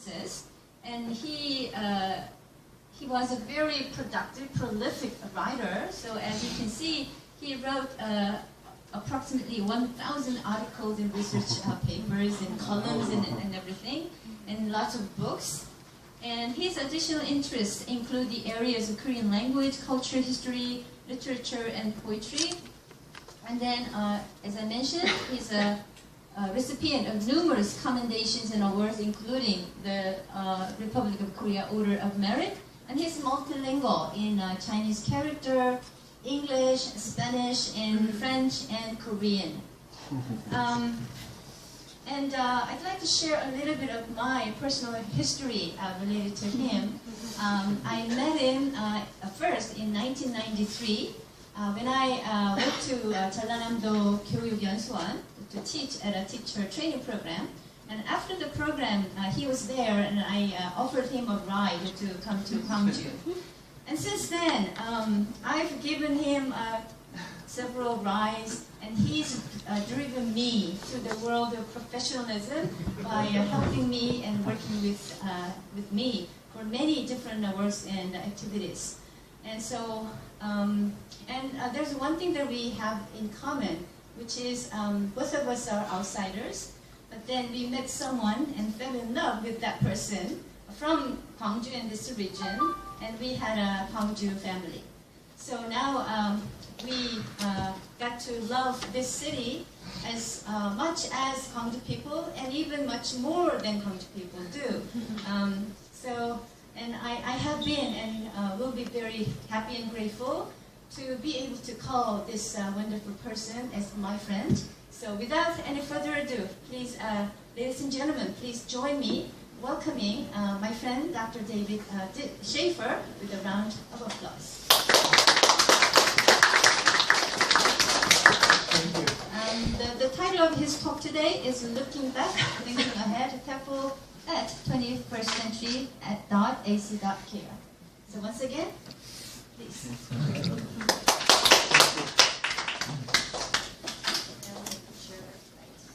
says. And he was a very productive, prolific writer. So as you can see, he wrote approximately 1,000 articles and research papers and columns and everything, and lots of books. And his additional interests include the areas of Korean language, culture, history, literature, and poetry. And then, as I mentioned, he's a recipient of numerous commendations and awards, including the Republic of Korea Order of Merit. And he's multilingual in Chinese character, English, Spanish, and French, and Korean. I'd like to share a little bit of my personal history related to him. I met him first in 1993 when I went to 전라남도 교육연수원 to teach at a teacher training program. And after the program, he was there, and I offered him a ride to come to Gwangju. And since then, I've given him several rides, and he's driven me to the world of professionalism by helping me and working with me for many different works and activities. And so, there's one thing that we have in common, which is both of us are outsiders, but then we met someone and fell in love with that person from Gwangju and this region, and we had a Gwangju family. So now we got to love this city as much as Gwangju people, and even much more than Gwangju people do. And I have been and will be very happy and grateful to be able to call this wonderful person as my friend. So without any further ado, please, ladies and gentlemen, please join me welcoming my friend, Dr. David Schaefer, with a round of applause. Thank you. The title of his talk today is Looking Back, Thinking Ahead, TEFL at 21st Century at .ac.kr. So once again, please.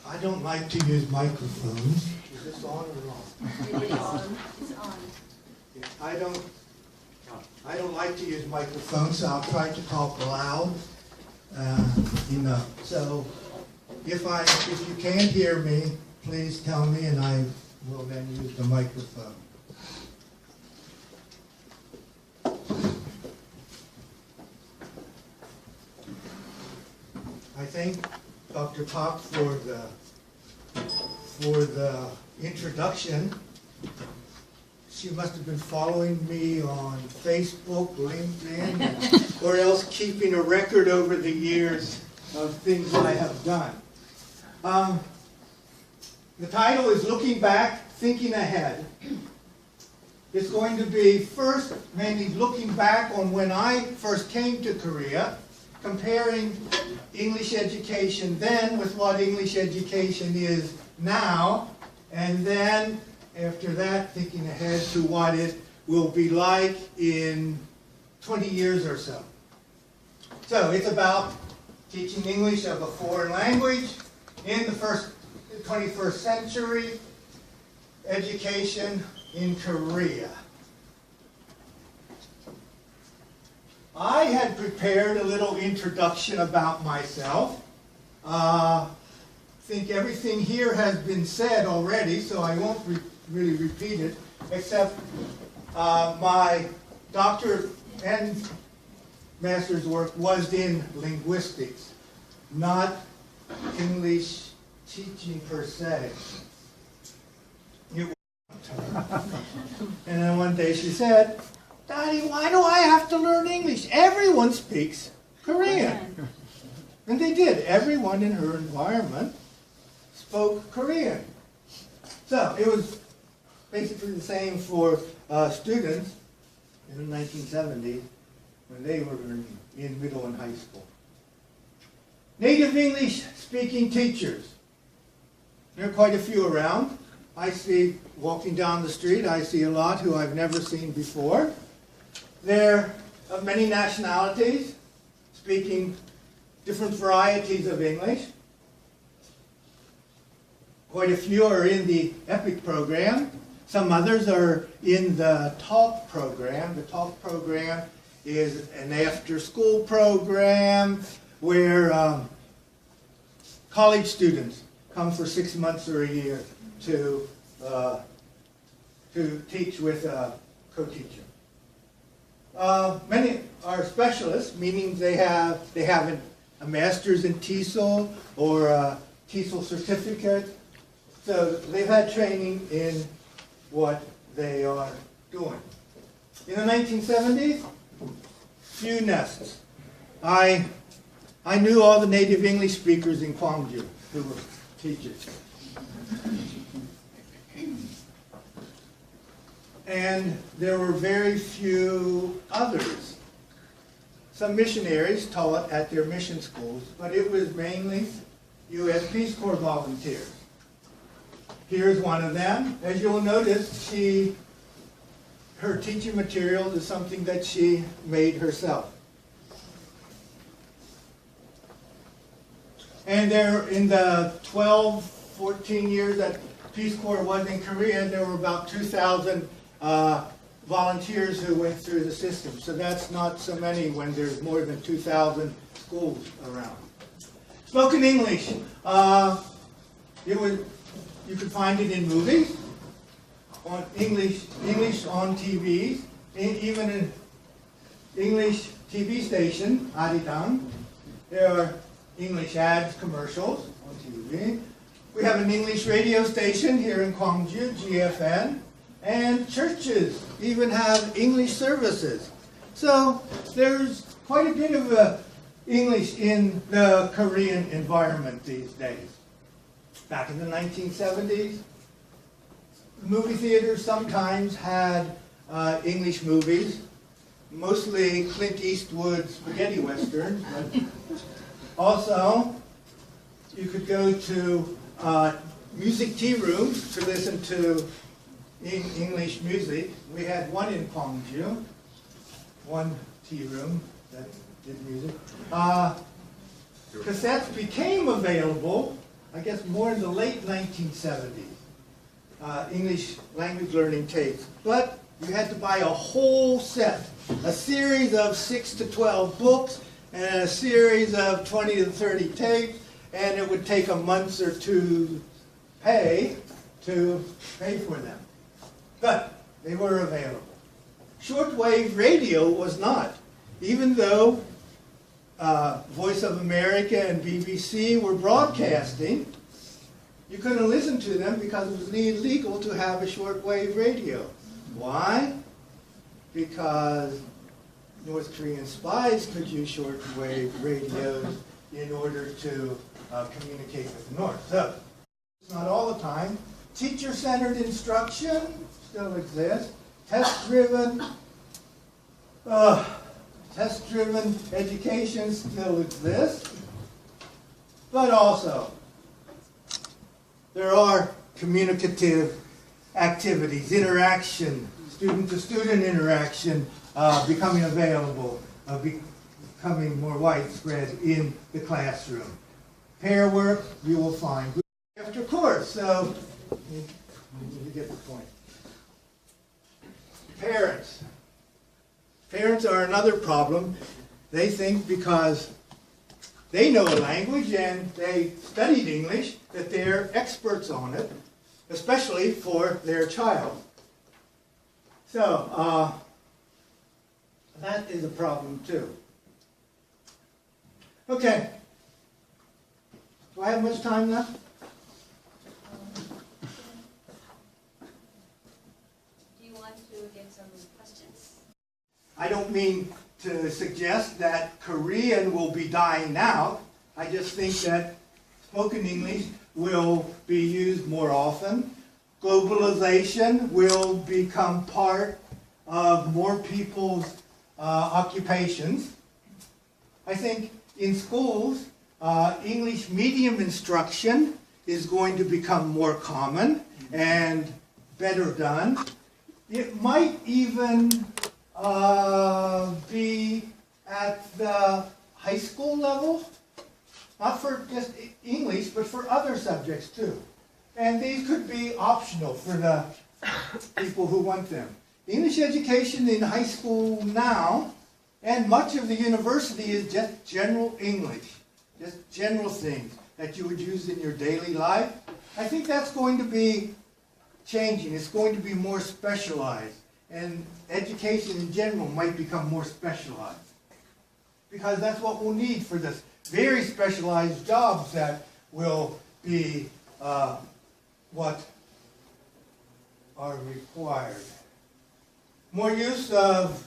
I don't like to use microphones. Is this on or off? It is on. It's on. I don't like to use microphones, so I'll try to talk loud enough. So if you can't hear me, please tell me, and I will then use the microphone. I thank Dr. Park for the introduction. She must have been following me on Facebook, LinkedIn, or else keeping a record over the years of things I have done. The title is Looking Back, Thinking Ahead. It's going to be first mainly looking back on when I first came to Korea, comparing English education then with what English education is now, and then after that thinking ahead to what it will be like in 20 years or so. So it's about teaching English of a foreign language in the 21st century, education in Korea. I had prepared a little introduction about myself. I think everything here has been said already, so I won't really repeat it, except my doctorate and master's work was in linguistics, not English teaching per se. And then one day she said, "Daddy, why do I have to learn English? Everyone speaks Korean." And they did. Everyone in her environment spoke Korean. So it was basically the same for students in the 1970s when they were learning in middle and high school. Native English speaking teachers. There are quite a few around. I see, walking down the street, I see a lot who I've never seen before. They're of many nationalities, speaking different varieties of English. Quite a few are in the EPIC program. Some others are in the TALK program. The TALK program is an after-school program where college students come for 6 months or a year to teach with a co-teacher. Many are specialists, meaning they have a master's in TESOL or a TESOL certificate. So they've had training in what they are doing. In the 1970s, few nests. I knew all the native English speakers in Gwangju who were teachers. And there were very few others. Some missionaries taught at their mission schools, but it was mainly U.S. Peace Corps volunteers. Here's one of them. As you'll notice, her teaching material is something that she made herself. And there, in the 12, 14 years that Peace Corps was in Korea, there were about 2,000 volunteers who went through the system. So that's not so many when there's more than 2,000 schools around. Spoken English. You could find it in movies, on English on TVs, even in English TV station, Arirang. There are English ads, commercials on TV. We have an English radio station here in Gwangju, GFN. And churches even have English services. So there's quite a bit of English in the Korean environment these days. Back in the 1970s, movie theaters sometimes had English movies, mostly Clint Eastwood spaghetti westerns, but also you could go to music tea rooms to listen to English music. We had one in Gwangju, one tea room that did music. Cassettes became available, I guess, more in the late 1970s. English language learning tapes. But you had to buy a whole set, a series of 6 to 12 books, and a series of 20 to 30 tapes, and it would take a month or two to pay for them. But they were available. Shortwave radio was not. Even though Voice of America and BBC were broadcasting, you couldn't listen to them because it was illegal to have a shortwave radio. Why? Because North Korean spies could use shortwave radios in order to communicate with the North. So, it's not all the time. Teacher-centered instruction still exists. Test-driven education still exists. But also, there are communicative activities, interaction, student-to-student interaction becoming available, becoming more widespread in the classroom. Pair work, you will find after course. So, you get the point. Parents. Parents are another problem. They think because they know a language and they studied English that they're experts on it, especially for their child. So, that is a problem too. Okay. Do I have much time left? I don't mean to suggest that Korean will be dying out. I just think that spoken English will be used more often. Globalization will become part of more people's occupations. I think in schools, English medium instruction is going to become more common and better done. It might even be at the high school level, not for just English, but for other subjects too. And these could be optional for the people who want them. English education in high school now, and much of the university, is just general English, just general things that you would use in your daily life. I think that's going to be changing. It's going to be more specialized, and education in general might become more specialized, because that's what we'll need for this very specialized jobs that will be what are required. More use of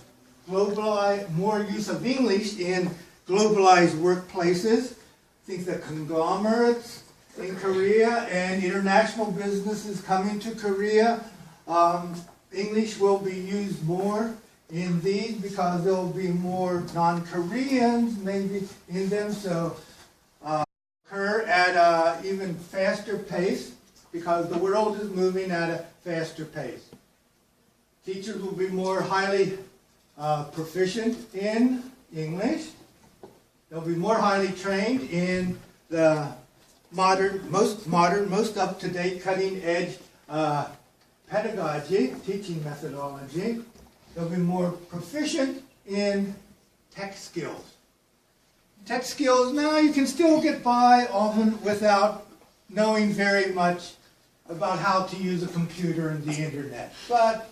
English in globalized workplaces. I think the conglomerates in Korea and international businesses coming to Korea, English will be used more in these because there will be more non-Koreans maybe in them, so occur at an even faster pace because the world is moving at a faster pace. Teachers will be more highly proficient in English. They'll be more highly trained in the most up-to-date, cutting-edge pedagogy, teaching methodology. They'll be more proficient in tech skills. Tech skills, now you can still get by often without knowing very much about how to use a computer and the internet. But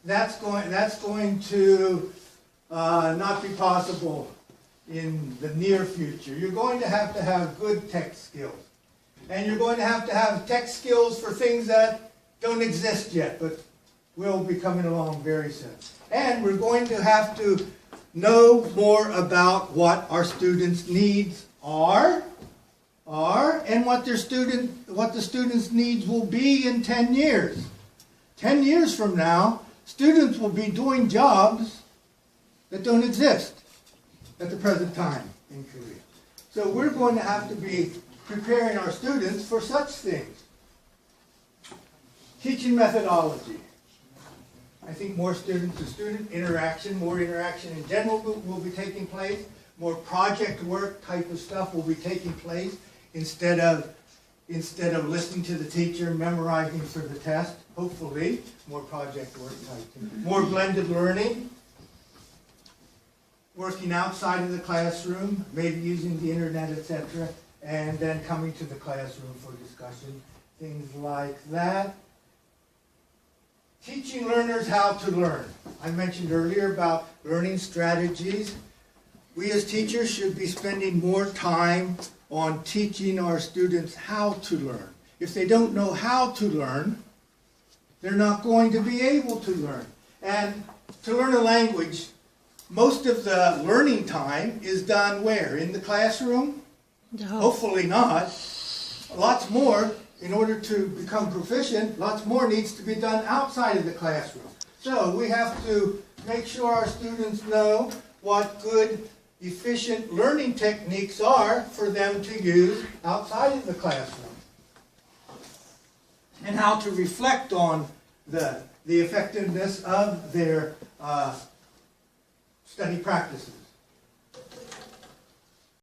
that's going to not be possible in the near future. You're going to have good tech skills. And you're going to have tech skills for things that don't exist yet, but will be coming along very soon. And we're going to have to know more about what our students' needs are and what the students' needs will be in 10 years. 10 years from now, students will be doing jobs that don't exist at the present time in Korea. So we're going to have to be preparing our students for such things. Teaching methodology. I think more student-to-student interaction, more interaction in general will be taking place. More project work type of stuff will be taking place instead of listening to the teacher, memorizing for the test. Hopefully, more project work type thing. More blended learning. Working outside of the classroom, maybe using the internet, etc., and then coming to the classroom for discussion. Things like that. Teaching learners how to learn. I mentioned earlier about learning strategies. We as teachers should be spending more time on teaching our students how to learn. If they don't know how to learn, they're not going to be able to learn. And to learn a language, most of the learning time is done where? In the classroom? No. Hopefully not. Lots more. In order to become proficient, lots more needs to be done outside of the classroom. So we have to make sure our students know what good, efficient learning techniques are for them to use outside of the classroom. And how to reflect on the effectiveness of their study practices.